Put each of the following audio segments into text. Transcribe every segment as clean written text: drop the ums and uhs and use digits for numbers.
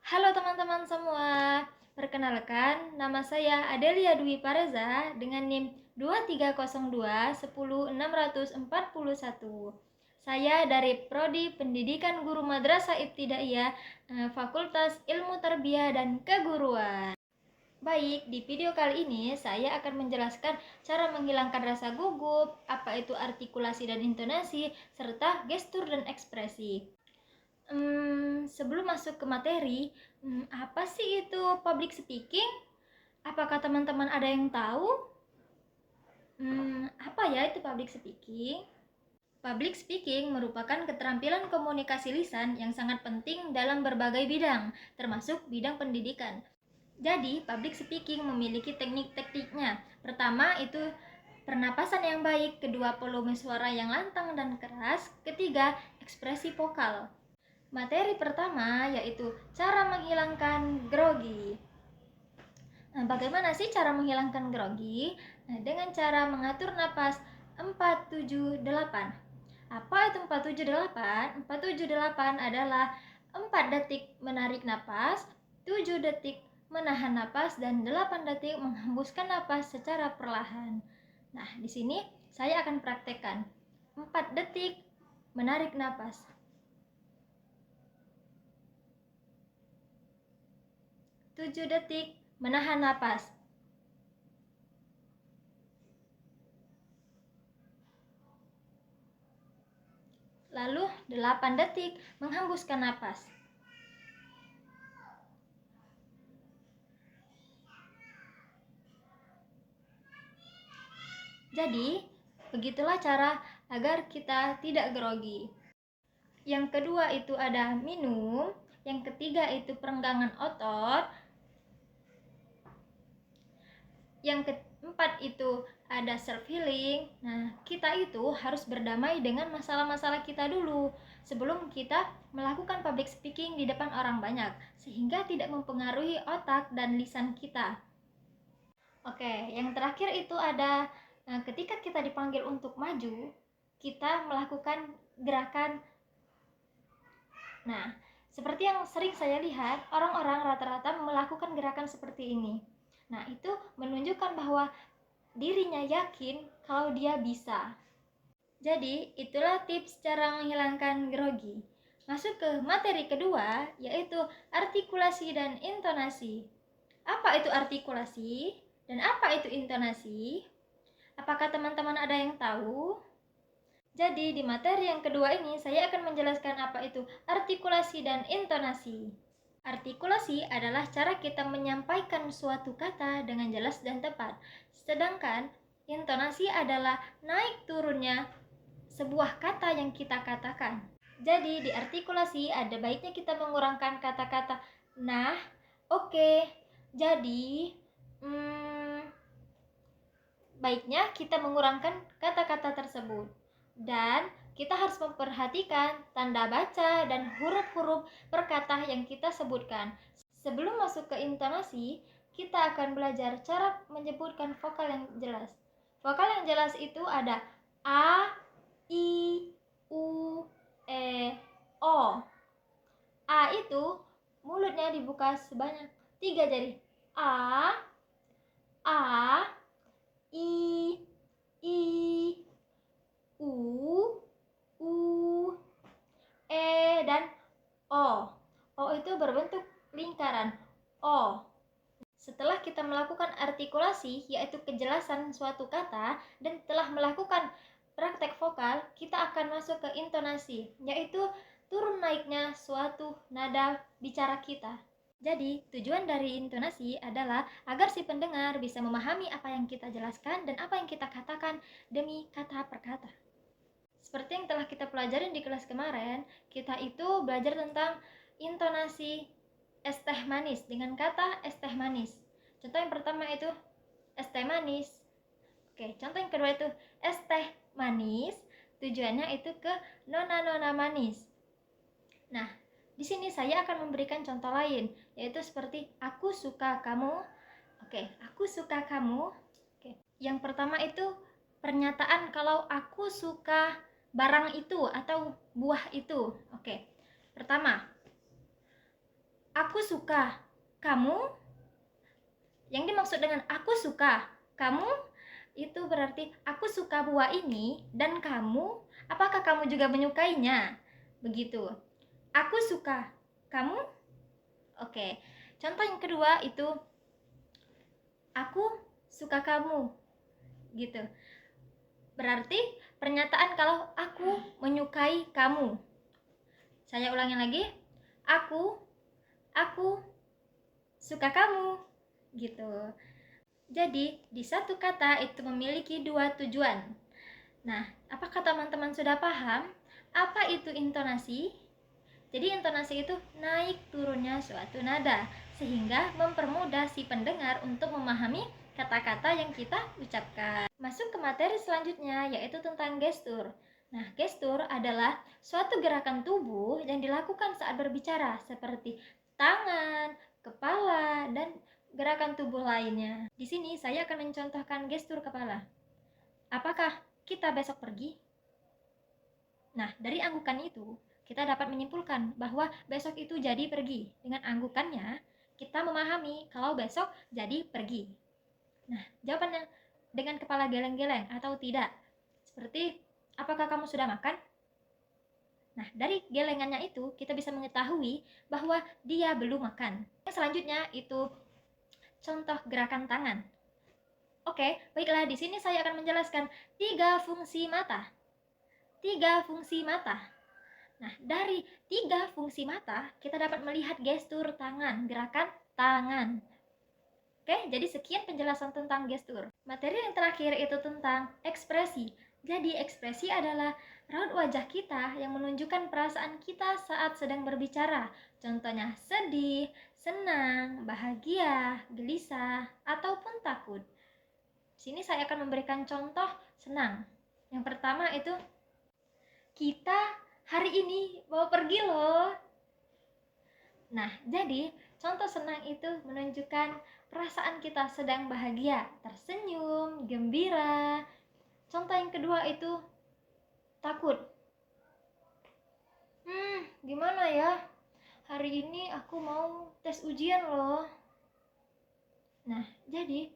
Halo teman-teman semua, perkenalkan nama saya Adelia Dwi Pareza dengan NIM 2302 10641. Saya dari Prodi Pendidikan Guru Madrasah Ibtidaiyah, Fakultas Ilmu Tarbiyah dan Keguruan. Baik, di video kali ini saya akan menjelaskan cara menghilangkan rasa gugup, apa itu artikulasi dan intonasi, serta gestur dan ekspresi. Sebelum masuk ke materi, apa sih itu public speaking? Apakah teman-teman ada yang tahu? Apa ya itu public speaking? Public speaking merupakan keterampilan komunikasi lisan yang sangat penting dalam berbagai bidang, termasuk bidang pendidikan. Jadi, public speaking memiliki teknik-tekniknya. Pertama, itu pernapasan yang baik, kedua, volume suara yang lantang dan keras, ketiga, ekspresi vokal. Materi pertama yaitu cara menghilangkan grogi. Bagaimana sih cara menghilangkan grogi? Dengan cara mengatur napas 478. Apa itu 478? 478 adalah 4 detik menarik napas, 7 detik menahan napas, dan 8 detik menghembuskan napas secara perlahan. Nah, di sini saya akan praktekkan. 4 detik menarik napas. 7 detik menahan napas. Lalu 8 detik menghembuskan napas. Jadi, begitulah cara agar kita tidak grogi. Yang kedua itu ada minum, yang ketiga itu perenggangan otot, yang keempat itu ada self healing. Nah, kita itu harus berdamai dengan masalah-masalah kita dulu sebelum kita melakukan public speaking di depan orang banyak, sehingga tidak mempengaruhi otak dan lisan kita. Oke, yang terakhir itu ada ketika kita dipanggil untuk maju, kita melakukan gerakan. Nah, seperti yang sering saya lihat, orang-orang rata-rata melakukan gerakan seperti ini. Nah, itu menunjukkan bahwa dirinya yakin kalau dia bisa. Jadi, itulah tips cara menghilangkan grogi. Masuk ke materi kedua, yaitu artikulasi dan intonasi. Apa itu artikulasi dan apa itu intonasi? Apakah teman-teman ada yang tahu? Jadi, di materi yang kedua ini, saya akan menjelaskan apa itu artikulasi dan intonasi. Artikulasi adalah cara kita menyampaikan suatu kata dengan jelas dan tepat. Sedangkan, intonasi adalah naik turunnya sebuah kata yang kita katakan. Jadi, di artikulasi ada baiknya kita mengurangkan kata-kata nah, oke, jadi, baiknya kita mengurangkan kata-kata tersebut. Dan kita harus memperhatikan tanda baca dan huruf-huruf perkata yang kita sebutkan. Sebelum masuk ke intonasi, kita akan belajar cara menyebutkan vokal yang jelas. Vokal yang jelas itu ada A, I, U, E, O. A itu mulutnya dibuka sebanyak 3 jari. A, I, U, E, dan O. O itu berbentuk lingkaran. O. Setelah kita melakukan artikulasi, yaitu kejelasan suatu kata, dan telah melakukan praktek vokal, kita akan masuk ke intonasi, yaitu turun naiknya suatu nada bicara kita. Jadi, tujuan dari intonasi adalah agar si pendengar bisa memahami apa yang kita jelaskan dan apa yang kita katakan demi kata per kata. Seperti yang telah kita pelajarin di kelas kemarin, kita itu belajar tentang intonasi es teh manis dengan kata es teh manis. Contoh yang pertama itu es teh manis. Oke, contoh yang kedua itu es teh manis. Tujuannya itu ke nona-nona manis. Nah, di sini saya akan memberikan contoh lain, yaitu seperti aku suka kamu. Oke, aku suka kamu. Oke. Yang pertama itu pernyataan kalau aku suka barang itu atau buah itu. Oke. Pertama, Aku suka. Kamu? Yang dimaksud dengan aku suka, kamu, itu berarti aku suka buah ini, dan kamu, apakah kamu juga menyukainya? Begitu. Aku suka. Kamu? Oke. Contoh yang kedua itu aku suka kamu. Gitu. Berarti pernyataan kalau aku menyukai kamu. Saya ulangi lagi. Aku suka kamu. Gitu. Jadi, di satu kata itu memiliki dua tujuan. Nah, apakah teman-teman sudah paham apa itu intonasi? Jadi intonasi itu naik turunnya suatu nada, sehingga mempermudah si pendengar untuk memahami kata-kata yang kita ucapkan. Masuk ke materi selanjutnya, yaitu tentang gestur. Nah, gestur adalah suatu gerakan tubuh yang dilakukan saat berbicara, seperti tangan, kepala, dan gerakan tubuh lainnya. Di sini saya akan mencontohkan gestur kepala. Apakah kita besok pergi? Nah, dari anggukan itu, kita dapat menyimpulkan bahwa besok itu jadi pergi. Dengan anggukannya, kita memahami kalau besok jadi pergi. Nah, jawabannya dengan kepala geleng-geleng atau tidak. Seperti, apakah kamu sudah makan? Nah, dari gelengannya itu, kita bisa mengetahui bahwa dia belum makan. Yang selanjutnya itu contoh gerakan tangan. Oke, baiklah, di sini saya akan menjelaskan tiga fungsi mata. Nah, dari tiga fungsi mata, kita dapat melihat gestur tangan, gerakan tangan. Oke, jadi sekian penjelasan tentang gestur. Materi yang terakhir itu tentang ekspresi. Jadi, ekspresi adalah raut wajah kita yang menunjukkan perasaan kita saat sedang berbicara. Contohnya sedih, senang, bahagia, gelisah, ataupun takut. Di sini saya akan memberikan contoh senang. Yang pertama itu, kita hari ini mau pergi loh. Nah, jadi contoh senang itu menunjukkan perasaan kita sedang bahagia, tersenyum, gembira. Contoh yang kedua itu takut. Gimana ya? Hari ini aku mau tes ujian loh. Nah, jadi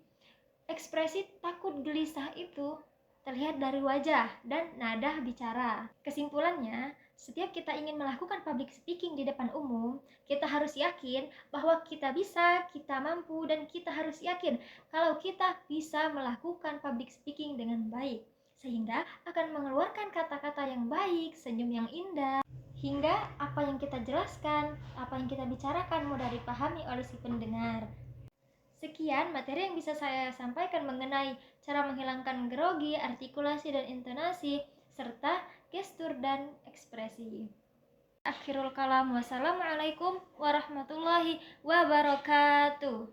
ekspresi takut gelisah itu terlihat dari wajah dan nada bicara. Kesimpulannya, setiap kita ingin melakukan public speaking di depan umum, kita harus yakin bahwa kita bisa, kita mampu, dan kita harus yakin kalau kita bisa melakukan public speaking dengan baik, sehingga akan mengeluarkan kata-kata yang baik, senyum yang indah, hingga apa yang kita jelaskan, apa yang kita bicarakan mudah dipahami oleh si pendengar. Sekian materi yang bisa saya sampaikan mengenai cara menghilangkan grogi, artikulasi dan intonasi, serta gestur dan ekspresi. Akhirul kalam, wassalamualaikum warahmatullahi wabarakatuh.